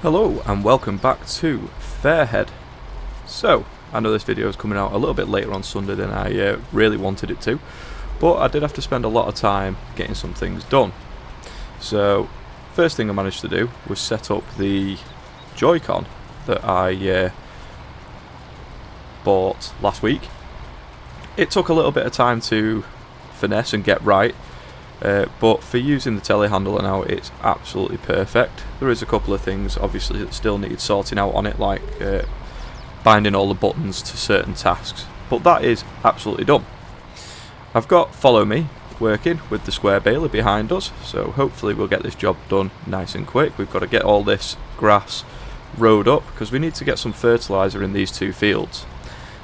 Hello and welcome back to Fairhead. So, I know this video is coming out a little bit later on Sunday than I really wanted it to, but I did have to spend a lot of time getting some things done. So, first thing I managed to do was set up the Joy-Con that I bought last week. It took a little bit of time to finesse and get right, but for using the telehandler now it's absolutely perfect. There is a couple of things obviously that still need sorting out on it, like binding all the buttons to certain tasks, but that is absolutely done. I've got Follow Me working with the square baler behind us, so hopefully we'll get this job done nice and quick. We've got to get all this grass rowed up because we need to get some fertilizer in these two fields.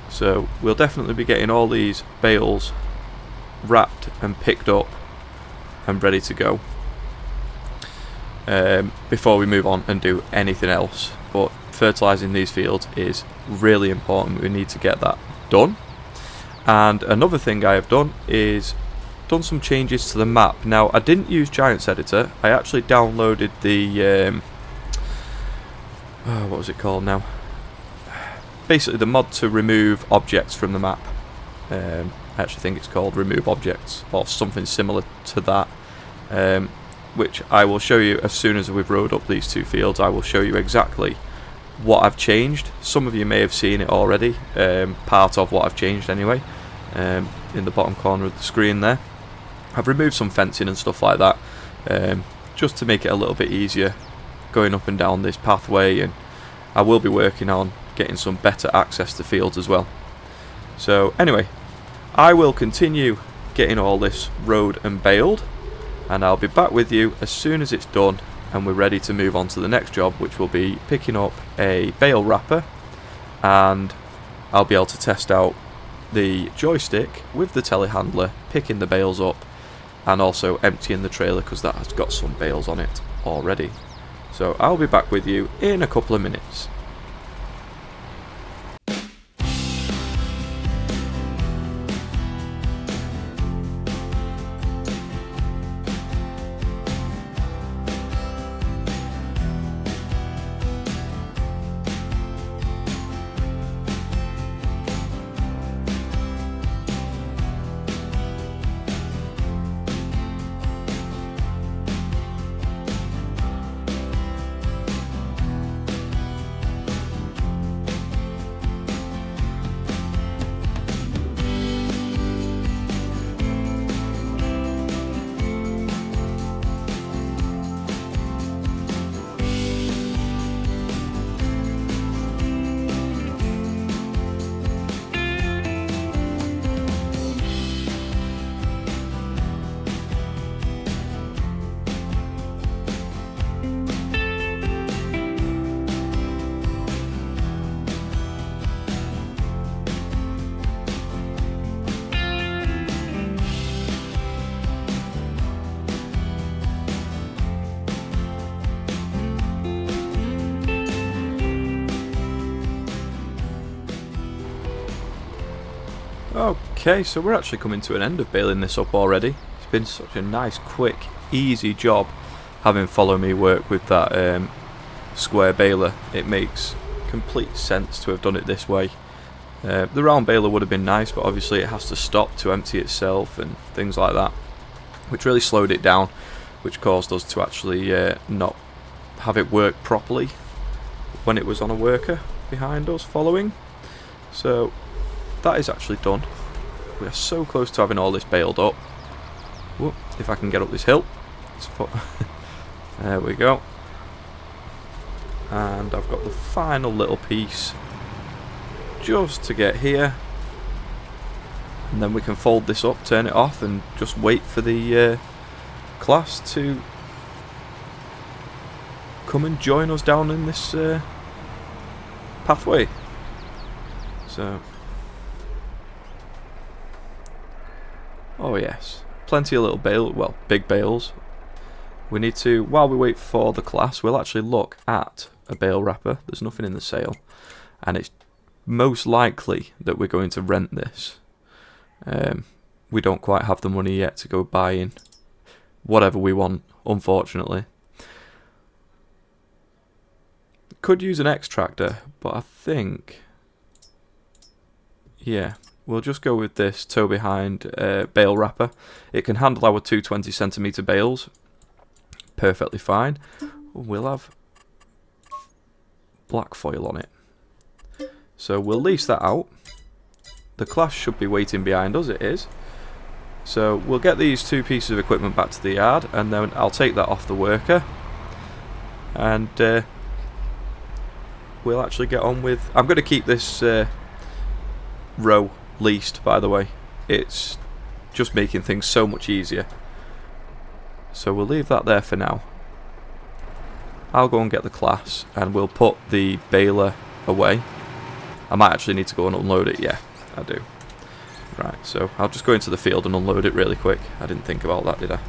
So we'll definitely be getting all these bales wrapped and picked up and ready to go before we move on and do anything else. But fertilizing these fields is really important. We need to get that done. And another thing I have done is done some changes to the map. Now, I didn't use Giants Editor. I actually downloaded the what was it called now? Basically the mod to remove objects from the map. I actually think it's called Remove Objects or something similar to that, which I will show you as soon as we've rowed up these two fields. I will show you exactly what I've changed. Some of you may have seen it already, part of what I've changed anyway, in the bottom corner of the screen there. I've removed some fencing and stuff like that, just to make it a little bit easier going up and down this pathway, and I will be working on getting some better access to fields as well. So anyway, I will continue getting all this rowed and baled, and I'll be back with you as soon as it's done and we're ready to move on to the next job, which will be picking up a bale wrapper, and I'll be able to test out the joystick with the telehandler, picking the bales up and also emptying the trailer because that has got some bales on it already. So I'll be back with you in a couple of minutes. Okay, so we're actually coming to an end of baling this up already. It's been such a nice, quick, easy job having Follow Me work with that square baler. It makes complete sense to have done it this way. The round baler would have been nice, but obviously it has to stop to empty itself and things like that, which really slowed it down, which caused us to actually not have it work properly when it was on a worker behind us following. So that is actually done. We are so close to having all this baled up. Whoop, if I can get up this hill. There we go. And I've got the final little piece just to get here. And then we can fold this up, turn it off, and just wait for the class to come and join us down in this pathway. So, oh yes, plenty of little big bales. We need to, while we wait for the class, we'll actually look at a bale wrapper. There's nothing in the sale, and it's most likely that we're going to rent this. We don't quite have the money yet to go buying whatever we want, unfortunately. could use an X-tractor, but I think, yeah, we'll just go with this toe behind bale wrapper. It can handle our 220cm bales perfectly fine. We'll have black foil on it. So we'll lease that out. The class should be waiting behind us, it is. So we'll get these two pieces of equipment back to the yard, and then I'll take that off the worker. And we'll actually get on with... I'm going to keep this row leased, by the way. It's just making things so much easier. So we'll leave that there for now. I'll go and get the class, and we'll put the baler away. I might actually need to go and unload it. Yeah, I do. Right, so I'll just go into the field and unload it really quick. I didn't think about that, did I?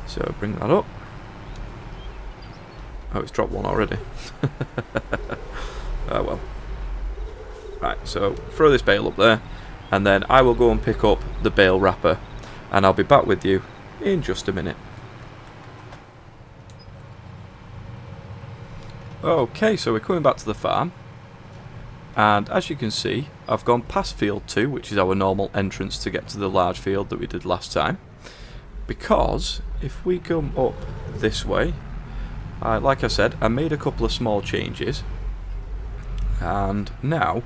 So bring that up. Oh, it's dropped one already. Oh well. Right, so throw this bale up there, and then I will go and pick up the bale wrapper, and I'll be back with you in just a minute. Okay, so we're coming back to the farm, and as you can see, I've gone past field 2, which is our normal entrance to get to the large field that we did last time, because if we come up this way, like I said, I made a couple of small changes, and now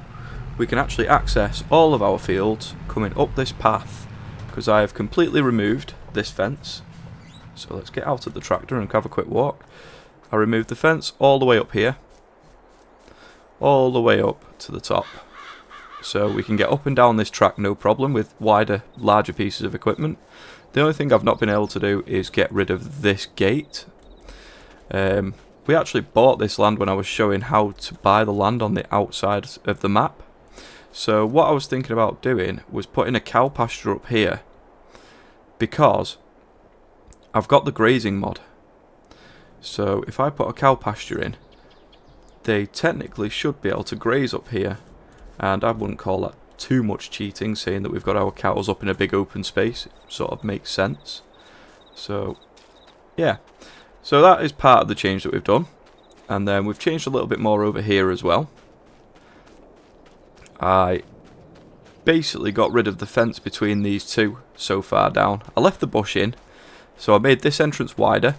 we can actually access all of our fields coming up this path, because I have completely removed this fence. So let's get out of the tractor and have a quick walk. I removed the fence all the way up here, all the way up to the top, so we can get up and down this track no problem with wider, larger pieces of equipment. The only thing I've not been able to do is get rid of this gate. We actually bought this land when I was showing how to buy the land on the outside of the map. So what I was thinking about doing was putting a cow pasture up here, because I've got the grazing mod. So if I put a cow pasture in, they technically should be able to graze up here, and I wouldn't call that too much cheating, saying that we've got our cows up in a big open space. It sort of makes sense. So yeah, so that is part of the change that we've done, and then we've changed a little bit more over here as well. I basically got rid of the fence between these two so far down. I left the bush in, so I made this entrance wider.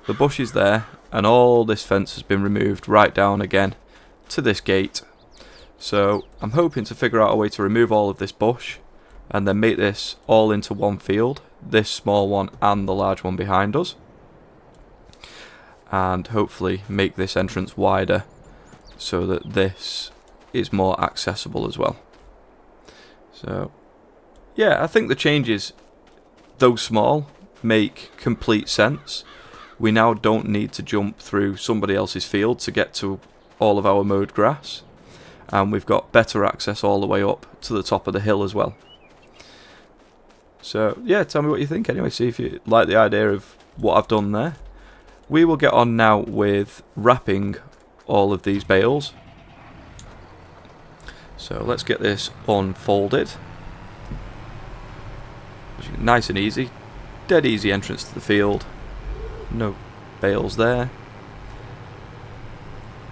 The bush is there, and all this fence has been removed right down again to this gate. So I'm hoping to figure out a way to remove all of this bush and then make this all into one field, this small one and the large one behind us, and hopefully make this entrance wider so that this is more accessible as well. So yeah, I think the changes, though small, make complete sense. We now don't need to jump through somebody else's field to get to all of our mowed grass, and we've got better access all the way up to the top of the hill as well. So yeah, tell me what you think anyway, see if you like the idea of what I've done there. We will get on now with wrapping all of these bales. So let's get this unfolded. Nice and easy, dead easy entrance to the field. No bales there.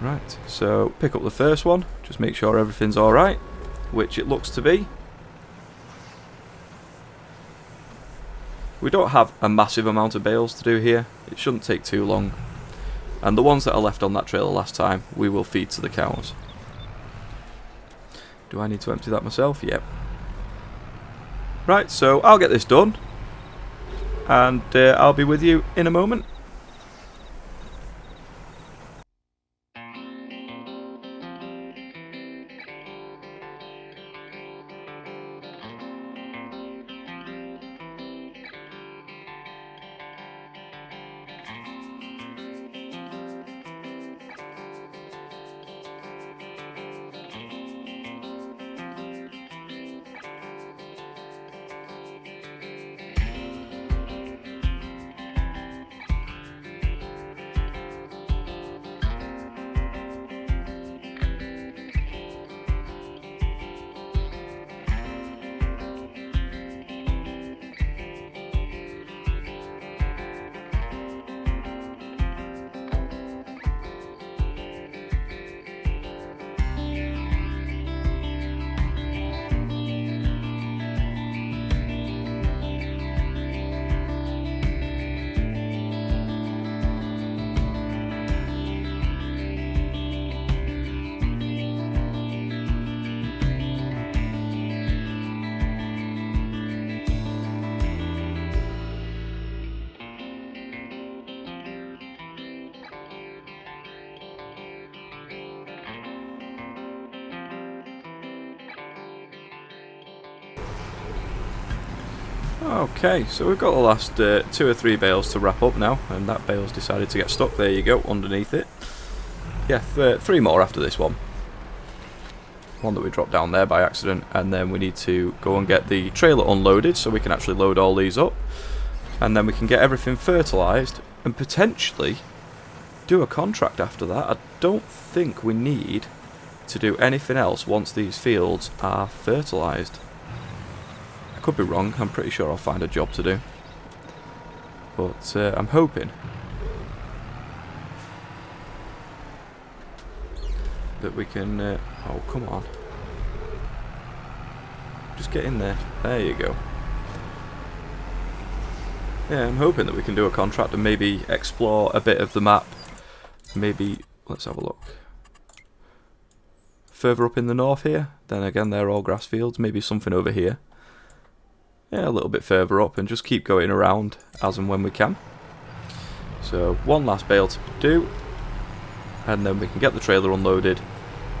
Right, so pick up the first one, just make sure everything's alright, which it looks to be. We don't have a massive amount of bales to do here, it shouldn't take too long. And the ones that are left on that trailer last time, we will feed to the cows. Do I need to empty that myself? Yep. Right, so I'll get this done, and I'll be with you in a moment. Okay, so we've got the last 2 or 3 bales to wrap up now, and that bale's decided to get stuck. There you go, underneath it. Yeah, 3 more after this one. One that we dropped down there by accident, and then we need to go and get the trailer unloaded so we can actually load all these up, and then we can get everything fertilised and potentially do a contract after that. I don't think we need to do anything else once these fields are fertilised. I could be wrong, I'm pretty sure I'll find a job to do, but I'm hoping that we can... oh, come on. Just get in there. There you go. Yeah, I'm hoping that we can do a contract and maybe explore a bit of the map. Maybe, let's have a look. Further up in the north here. Then again, they're all grass fields. Maybe something over here. Yeah, a little bit further up, and just keep going around as and when we can. So, one last bale to do. And then we can get the trailer unloaded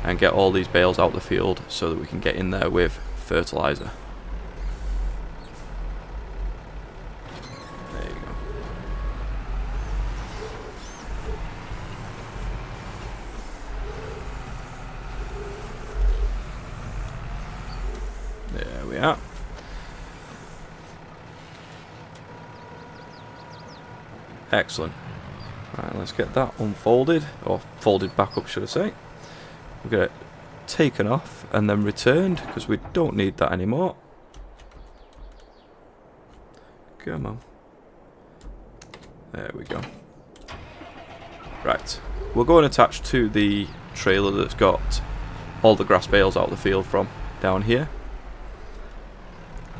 and get all these bales out the field so that we can get in there with fertilizer. There you go. There we are. Excellent. Right, let's get that unfolded, or folded back up, should I say. We'll get it taken off and then returned, because we don't need that anymore. Come on. There we go. Right. We'll go and attach to the trailer that's got all the grass bales out of the field from down here,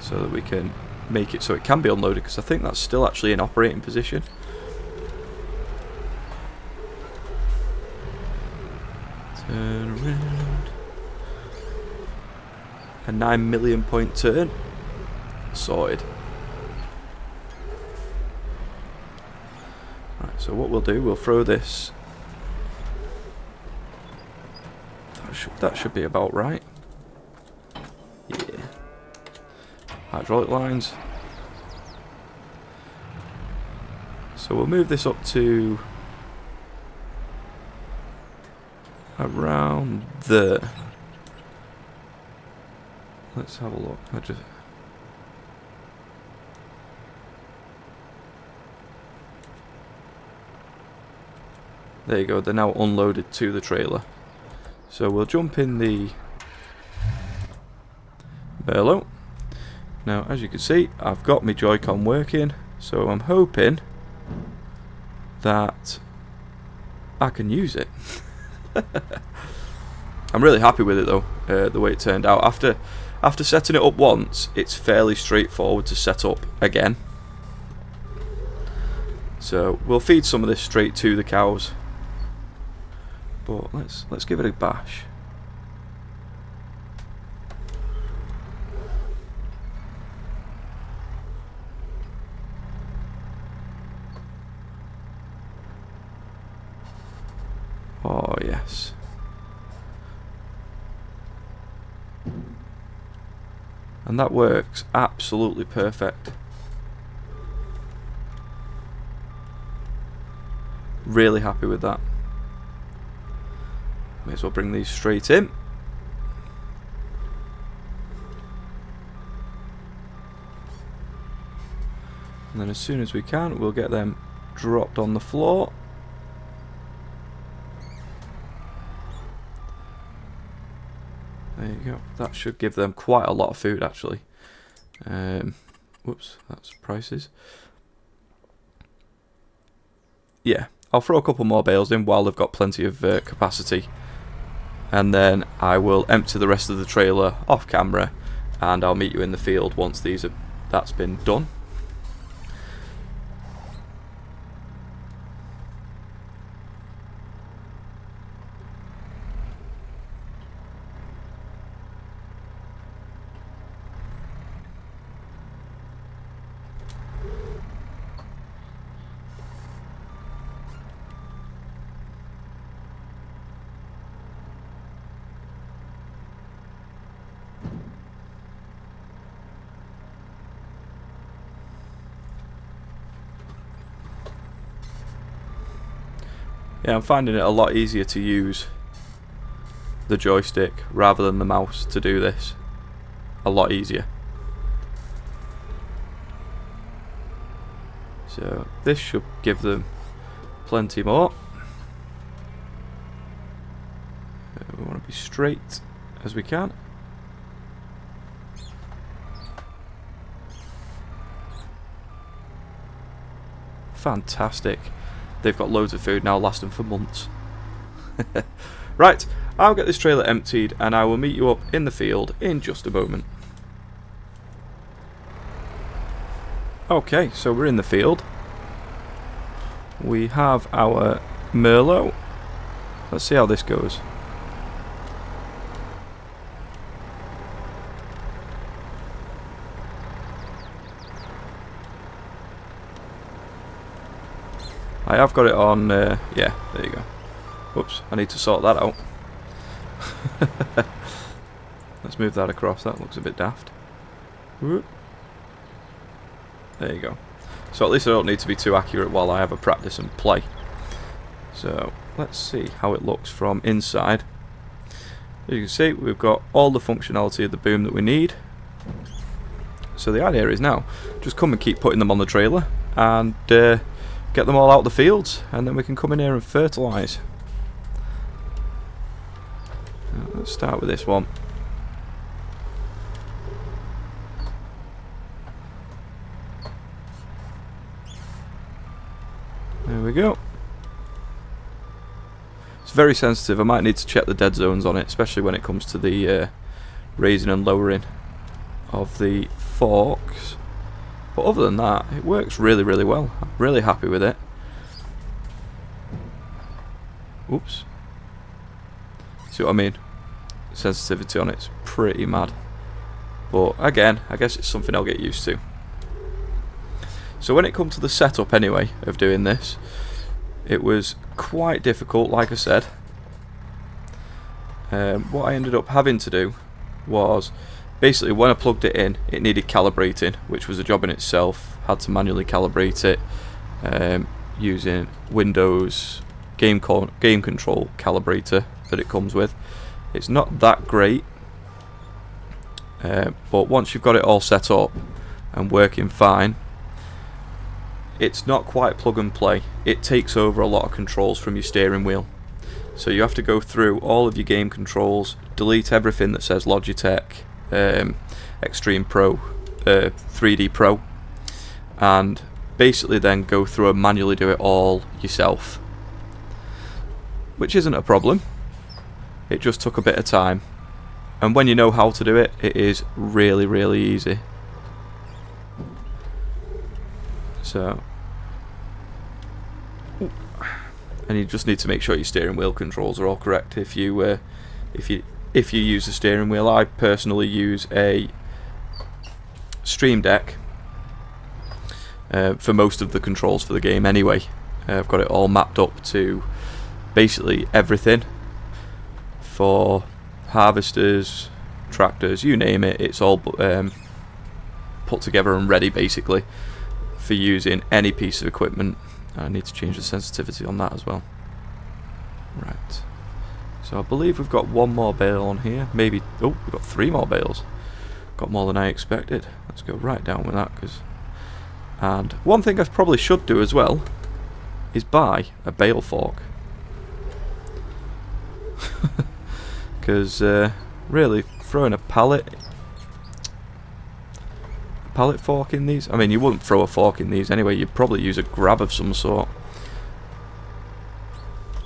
so that we can make it so it can be unloaded, because I think that's still actually in operating position. Turn around. A 9 million point turn. Sorted. Right, so what we'll do, we'll throw this. That should be about right. Yeah. Hydraulic lines. So we'll move this up to around there. Let's have a look. There you go, they're now unloaded to the trailer. So we'll jump in the bellow. Now, as you can see, I've got my Joy-Con working, so I'm hoping that I can use it. I'm really happy with it though, the way it turned out. After setting it up once, it's fairly straightforward to set up again. So we'll feed some of this straight to the cows, but let's give it a bash. Oh yes. And that works absolutely perfect. Really happy with that. May as well bring these straight in. And then as soon as we can, we'll get them dropped on the floor. There you go. That should give them quite a lot of food, actually. Whoops, that's prices. Yeah, I'll throw a couple more bales in while they've got plenty of capacity. And then I will empty the rest of the trailer off camera, and I'll meet you in the field once that's been done. Yeah, I'm finding it a lot easier to use the joystick rather than the mouse to do this. A lot easier. So this should give them plenty more. We want to be straight as we can. Fantastic. They've got loads of food now, lasting for months. Right, I'll get this trailer emptied and I will meet you up in the field in just a moment. Okay, so we're in the field. We have our Merlot. Let's see how this goes. I have got it on, yeah, there you go. Oops, I need to sort that out. Let's move that across, that looks a bit daft. Whoop. There you go. So at least I don't need to be too accurate while I have a practice and play. So let's see how it looks from inside. As you can see, we've got all the functionality of the boom that we need. So the idea is now, just come and keep putting them on the trailer and get them all out the fields, and then we can come in here and fertilise. Let's start with this one. There we go. It's very sensitive. I might need to check the dead zones on it, especially when it comes to the raising and lowering of the forks. But other than that, it works really, really well. I'm really happy with it. Oops. See what I mean? Sensitivity on it's pretty mad. But again, I guess it's something I'll get used to. So when it comes to the setup anyway of doing this, it was quite difficult, like I said. What I ended up having to do was, basically when I plugged it in, it needed calibrating, which was a job in itself. Had to manually calibrate it using Windows game control calibrator that it comes with. It's not that great, but once you've got it all set up and working fine, it's not quite plug and play. It takes over a lot of controls from your steering wheel. So you have to go through all of your game controls, delete everything that says Logitech, Extreme Pro, 3D Pro, and basically then go through and manually do it all yourself, which isn't a problem. It just took a bit of time, and when you know how to do it, it is really, really easy. So, and you just need to make sure your steering wheel controls are all correct. If you use the steering wheel, I personally use a Stream Deck for most of the controls for the game anyway. I've got it all mapped up to basically everything for harvesters, tractors, you name it. It's all put together and ready basically for using any piece of equipment. I need to change the sensitivity on that as well. Right. So I believe we've got one more bale on here. Maybe, oh, we've got 3 more bales. Got more than I expected. Let's go right down with that. And one thing I probably should do as well is buy a bale fork. Because really, throwing a pallet fork in these, I mean, you wouldn't throw a fork in these anyway, you'd probably use a grab of some sort.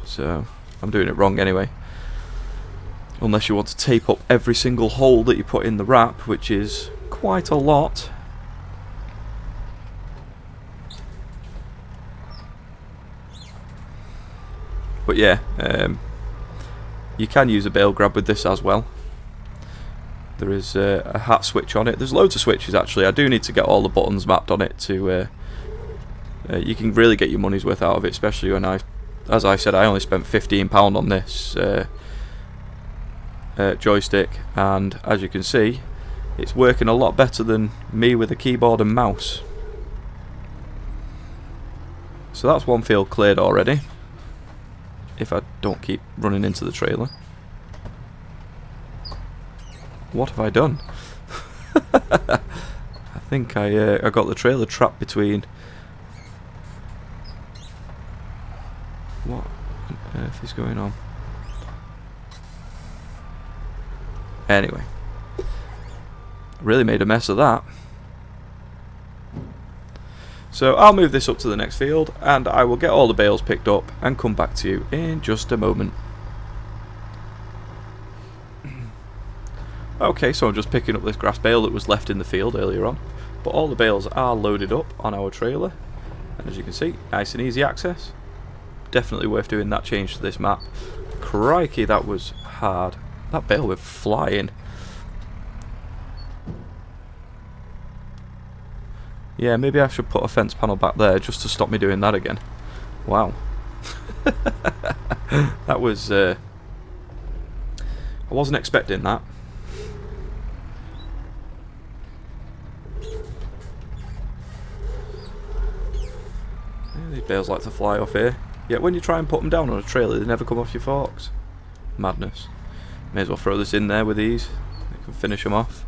So I'm doing it wrong anyway, unless you want to tape up every single hole that you put in the wrap, which is quite a lot. But yeah, you can use a bale grab with this as well. There is a hat switch on it. There's loads of switches actually. I do need to get all the buttons mapped on it to you can really get your money's worth out of it, especially when as I said, I only spent £15 on this joystick, and as you can see, it's working a lot better than me with a keyboard and mouse. So that's one field cleared already. if I don't keep running into the trailer. What have I done? I think I got the trailer trapped between... What on earth is going on? Anyway. Really made a mess of that. So I'll move this up to the next field and I will get all the bales picked up and come back to you in just a moment. Okay, so I'm just picking up this grass bale that was left in the field earlier on, but all the bales are loaded up on our trailer, and as you can see, nice and easy access. Definitely worth doing that change to this map. Crikey, that was hard. That bale was flying. Yeah, maybe I should put a fence panel back there just to stop me doing that again. Wow. That was... I wasn't expecting that. Yeah, these bales like to fly off here. Yet when you try and put them down on a trailer, they never come off your forks. Madness. May as well throw this in there with these. I can finish them off.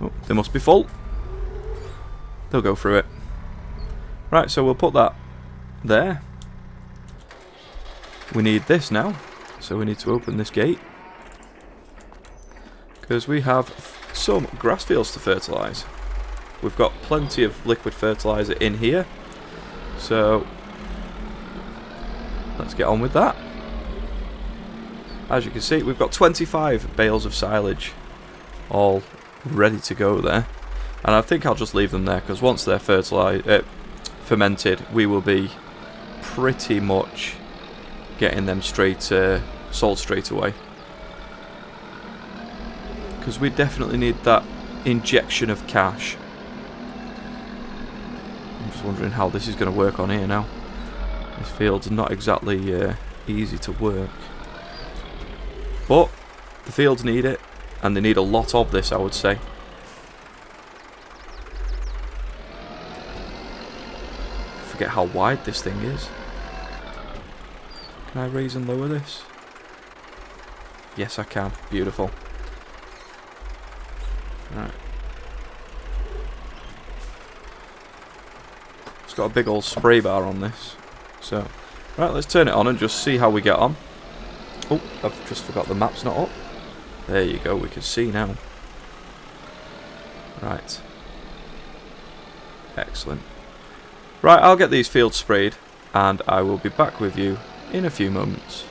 Oh, they must be full. They'll go through it. Right, so we'll put that there. We need this now. So we need to open this gate. Because we have some grass fields to fertilise. We've got plenty of liquid fertiliser in here. So let's get on with that. As you can see, we've got 25 bales of silage all ready to go there, and I think I'll just leave them there because once they're fermented, we will be pretty much getting them sold straight away, because we definitely need that injection of cash. I'm just wondering how this is going to work on here now. This field's not exactly easy to work, but the fields need it. And they need a lot of this, I would say. Forget how wide this thing is. Can I raise and lower this? Yes, I can. Beautiful. Right. It's got a big old spray bar on this. So, right, let's turn it on and just see how we get on. Oh, I've just forgot the map's not up. There you go, we can see now. Right. Excellent. Right, I'll get these fields sprayed and I will be back with you in a few moments.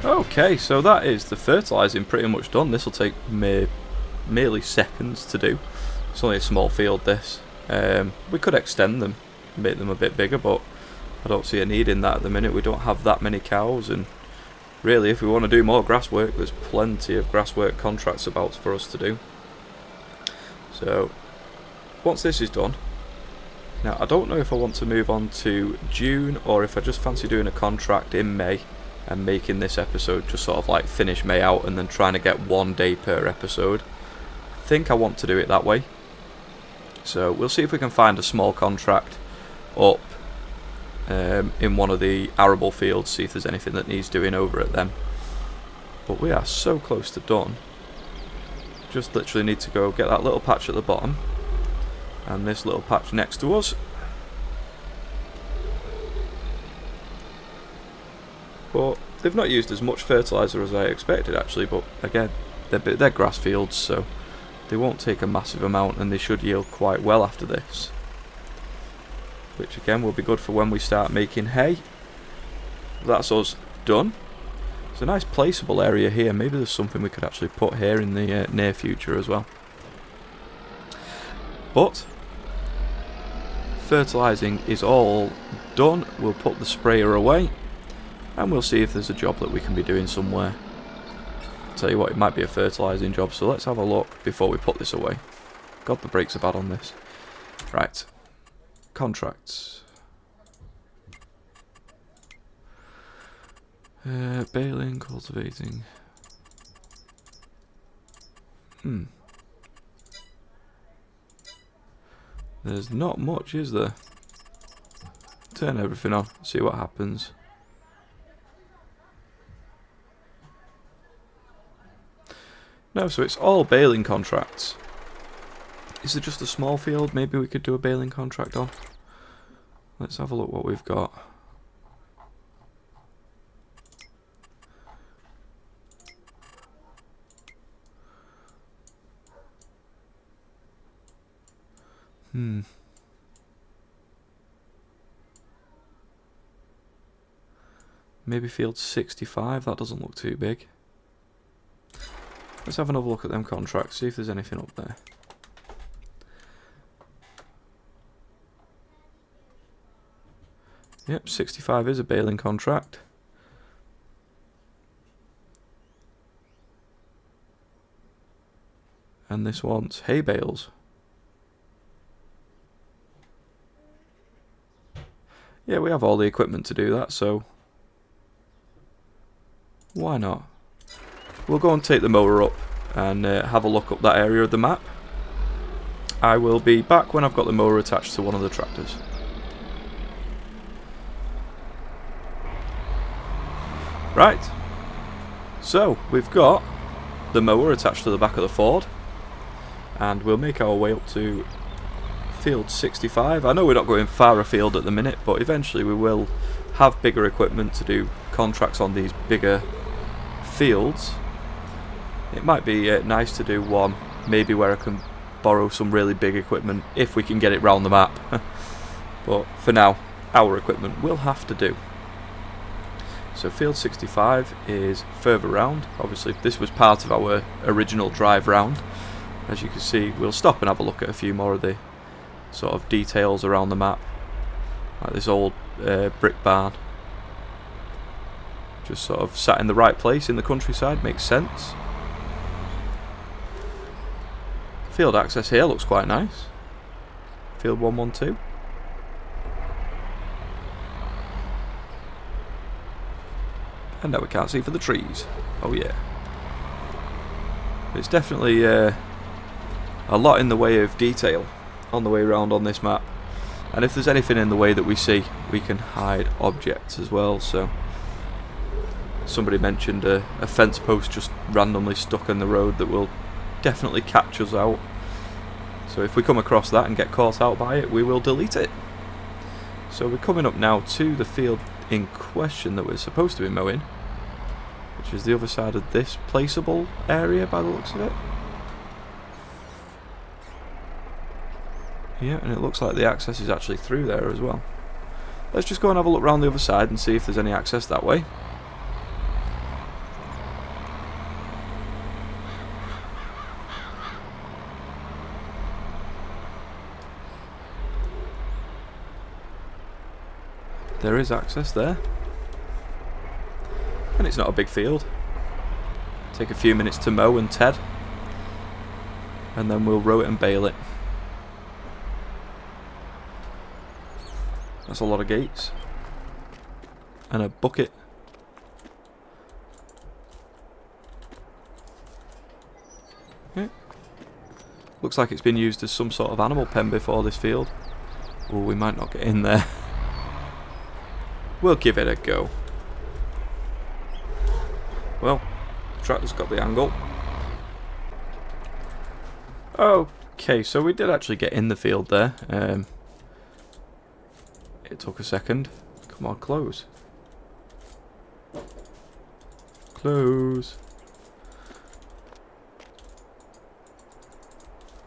Okay, so that is the fertilising pretty much done. This will take merely seconds to do. It's only a small field, this. We could extend them, make them a bit bigger, but I don't see a need in that at the minute. We don't have that many cows, and really, if we want to do more grass work, there's plenty of grass work contracts about for us to do. So once this is done, now I don't know if I want to move on to June or if I just fancy doing a contract in May and making this episode just sort of like finish May out and then trying to get 1 day per episode. I think I want to do it that way. So we'll see if we can find a small contract up in one of the arable fields, see if there's anything that needs doing over at them. But we are so close to done. Just literally need to go get that little patch at the bottom and this little patch next to us. But they've not used as much fertilizer as I expected actually, but again, they're grass fields, so they won't take a massive amount and they should yield quite well after this. Which again will be good for when we start making hay. That's us done. It's a nice placeable area here. Maybe there's something we could actually put here in the near future as well. But fertilizing is all done. We'll put the sprayer away and we'll see if there's a job that we can be doing somewhere. I'll tell you what, it might be a fertilizing job, so let's have a look before we put this away. God, the brakes are bad on this. Right. Contracts. Baling, cultivating. There's not much, is there? Turn everything on, see what happens. No, so it's all baling contracts. Is it just a small field? Maybe we could do a baling contract on. Let's have a look what we've got. Maybe field 65, that doesn't look too big. Let's have another look at them contracts, see if there's anything up there. Yep, 65 is a baling contract. And this one's hay bales. Yeah, we have all the equipment to do that, so why not? We'll go and take the mower up and have a look up that area of the map. I will be back when I've got the mower attached to one of the tractors. Right, so we've got the mower attached to the back of the Ford and we'll make our way up to field 65. I know we're not going far afield at the minute, but eventually we will have bigger equipment to do contracts on these bigger fields. It might be nice to do one maybe where I can borrow some really big equipment if we can get it round the map. But for now, our equipment will have to do. So field 65 is further round. Obviously this was part of our original drive round. As you can see, we'll stop and have a look at a few more of the sort of details around the map, like this old brick barn, just sort of sat in the right place in the countryside, makes sense. Field access here looks quite nice. Field 112. And now we can't see for the trees. Oh yeah. It's definitely a lot in the way of detail on the way around on this map. And if there's anything in the way that we see, we can hide objects as well. So somebody mentioned a fence post just randomly stuck in the road that will definitely catch us out. So if we come across that and get caught out by it, we will delete it. So we're coming up now to the field in question that we're supposed to be mowing, which is the other side of this placeable area by the looks of it. Yeah, and it looks like the access is actually through there as well. Let's just go and have a look around the other side and see if there's any access that way. There is access there. and it's not a big field. Take a few minutes to mow and ted, and then we'll row it and bale it. That's a lot of gates. And a bucket. Yeah. Looks like it's been used as some sort of animal pen before, this field. Oh, we might not get in there. We'll give it a go. Well, the tractor's got the angle. Okay, so we did actually get in the field there. It took a second. Come on, close. Close.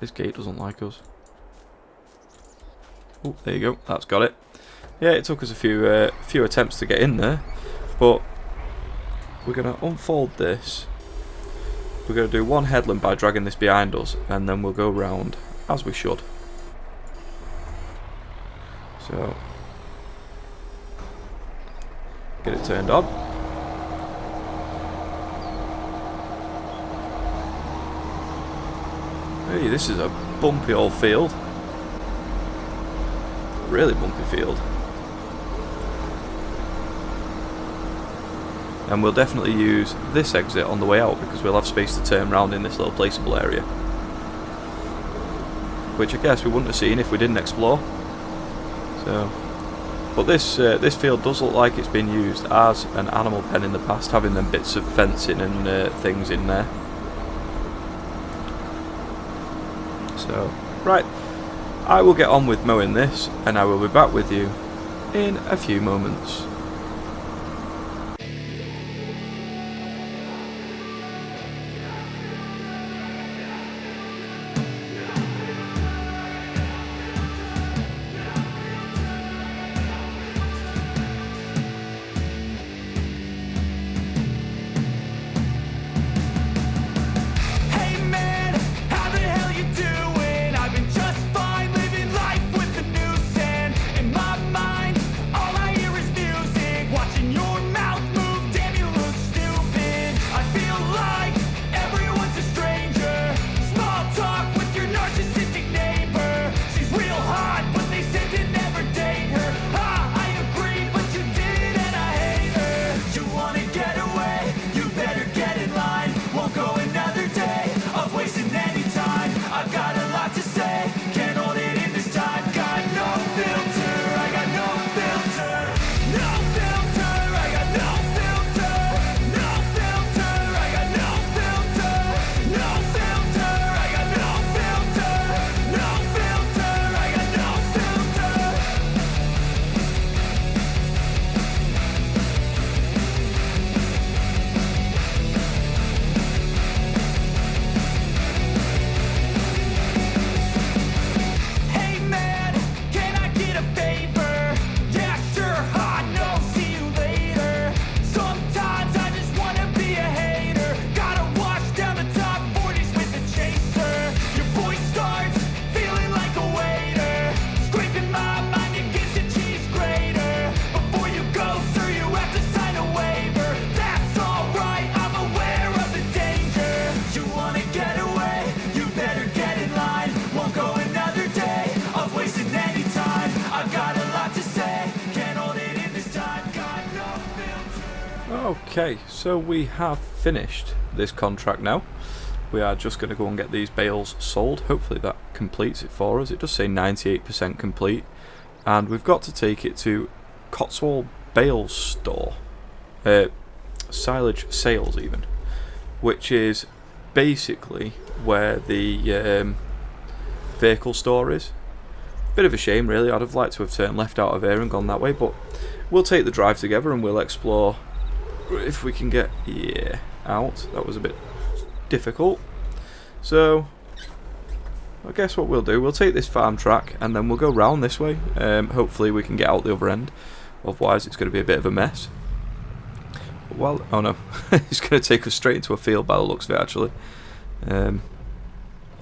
This gate doesn't like us. Oh, there you go. That's got it. Yeah, it took us a few attempts to get in there, but we're going to unfold this. We're going to do one headland by dragging this behind us, and then we'll go round as we should. So, get it turned on. Hey, this is a bumpy old field. Really bumpy field. And we'll definitely use this exit on the way out because we'll have space to turn around in this little placeable area. Which I guess we wouldn't have seen if we didn't explore. So, but this field does look like it's been used as an animal pen in the past, having them bits of fencing and things in there. So, right, I will get on with mowing this, and I will be back with you in a few moments. Okay, so we have finished this contract now. We are just going to go and get these bales sold. Hopefully that completes it for us. It does say 98% complete. And we've got to take it to Cotswold Bales Store. Silage Sales even. Which is basically where the vehicle store is. Bit of a shame really. I'd have liked to have turned left out of here and gone that way. But we'll take the drive together and we'll explore if we can get out. That was a bit difficult. So I guess what we'll do, we'll take this farm track and then we'll go round this way. Hopefully we can get out the other end. Otherwise it's going to be a bit of a mess. Well, oh no, it's going to take us straight into a field by the looks of it actually.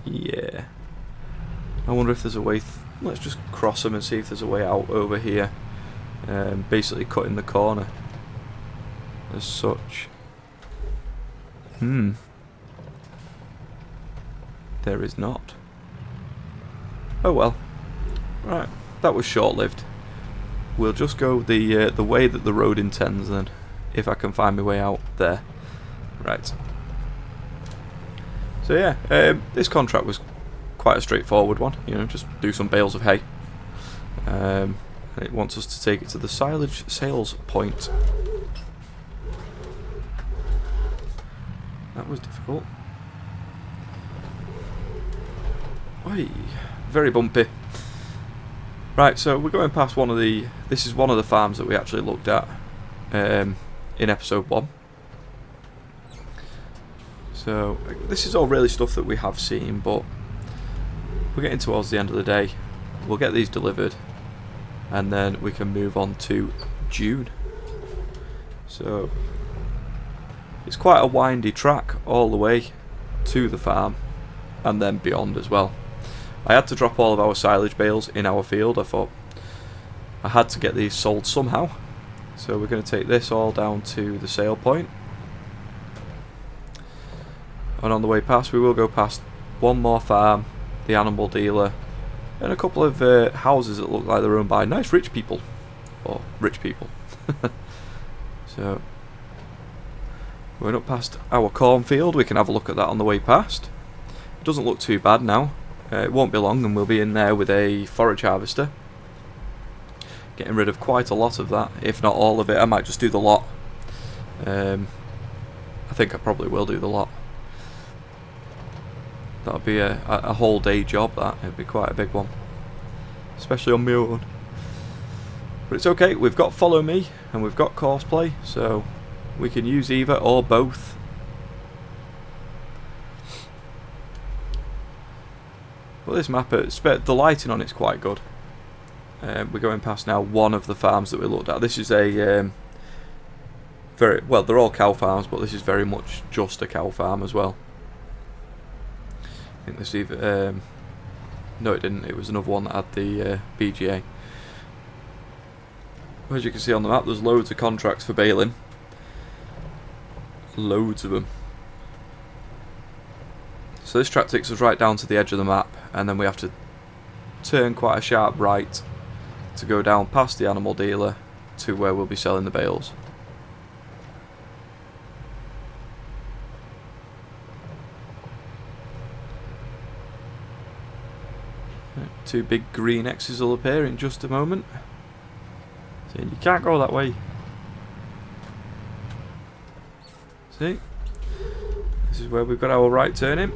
Yeah. I wonder if there's a way. Let's just cross them and see if there's a way out over here. Basically cutting the corner. as such. There is not. Oh well. Right, that was short-lived. We'll just go the way that the road intends then, if I can find my way out there. Right. So yeah, this contract was quite a straightforward one. You know, just do some bales of hay. It wants us to take it to the silage sales point. That was difficult. Oi, very bumpy. Right, so we're going past one of the... This is one of the farms that we actually looked at in episode 1. So, this is all really stuff that we have seen, but we're getting towards the end of the day. We'll get these delivered, and then we can move on to June. So, it's quite a windy track all the way to the farm, and then beyond as well. I had to drop all of our silage bales in our field. I thought I had to get these sold somehow. So we're going to take this all down to the sale point. And on the way past, we will go past one more farm, the animal dealer, and a couple of houses that look like they're owned by nice rich people. Or rich people. So, going up past our cornfield, we can have a look at that on the way past. It doesn't look too bad now. It won't be long and we'll be in there with a forage harvester. Getting rid of quite a lot of that, if not all of it. I might just do the lot. I think I probably will do the lot. That'll be a whole day job, that. It'd be quite a big one. Especially on my own. But it's okay, we've got follow me and we've got courseplay, so we can use either or both. But this map, the lighting on it's quite good. We're going past now one of the farms that we looked at. This is a very well, they're all cow farms, but this is very much just a cow farm as well. I think this even no, it didn't. It was another one that had the BGA. As you can see on the map, there's loads of contracts for baling. Loads of them. So this track takes us right down to the edge of the map, and then we have to turn quite a sharp right to go down past the animal dealer to where we'll be selling the bales. Two big green X's will appear in just a moment. Saying you can't go that way. See? This is where we've got our right turn in.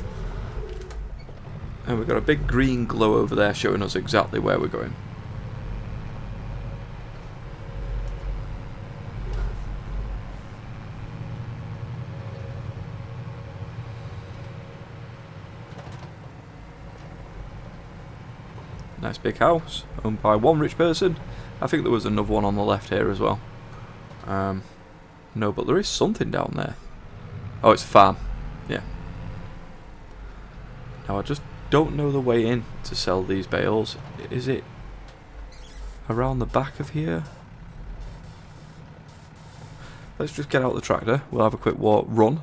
And we've got a big green glow over there showing us exactly where we're going. Nice big house, owned by one rich person. I think there was another one on the left here as well. No, but there is something down there. Oh, it's a farm. Yeah. Now I just don't know the way in to sell these bales. Is it around the back of here? Let's just get out the tractor. We'll have a quick walk, run.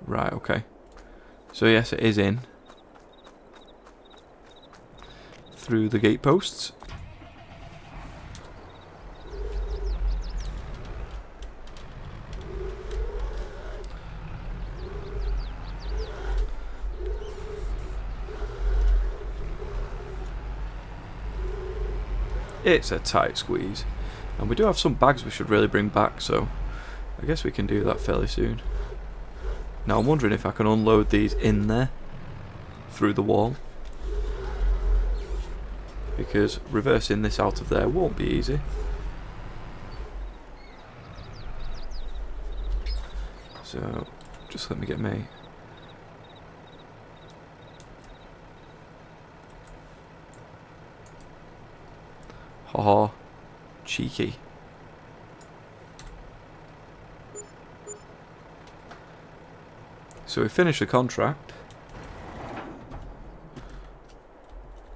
Right, okay. So yes, it is in. Through the gate posts. It's a tight squeeze. And we do have some bags we should really bring back, so I guess we can do that fairly soon. Now I'm wondering if I can unload these in there through the wall, because reversing this out of there won't be easy. So just let me get me. Haha, cheeky. So we finished the contract.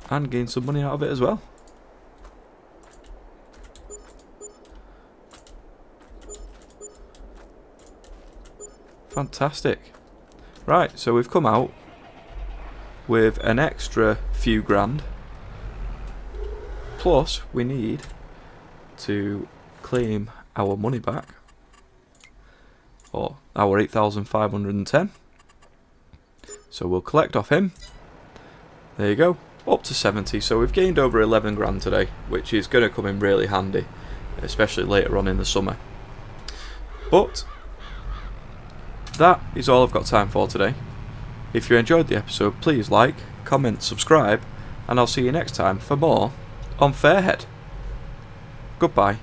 and gain some money out of it as well. Fantastic. Right, so we've come out with an extra few grand, plus we need to claim our money back, or our 8,510. So we'll collect off him. There you go, up to 70. So we've gained over 11 grand today, which is going to come in really handy, especially later on in the summer. But that is all I've got time for today. If you enjoyed the episode, please like, comment, subscribe, and I'll see you next time for more on Fairhead. Goodbye.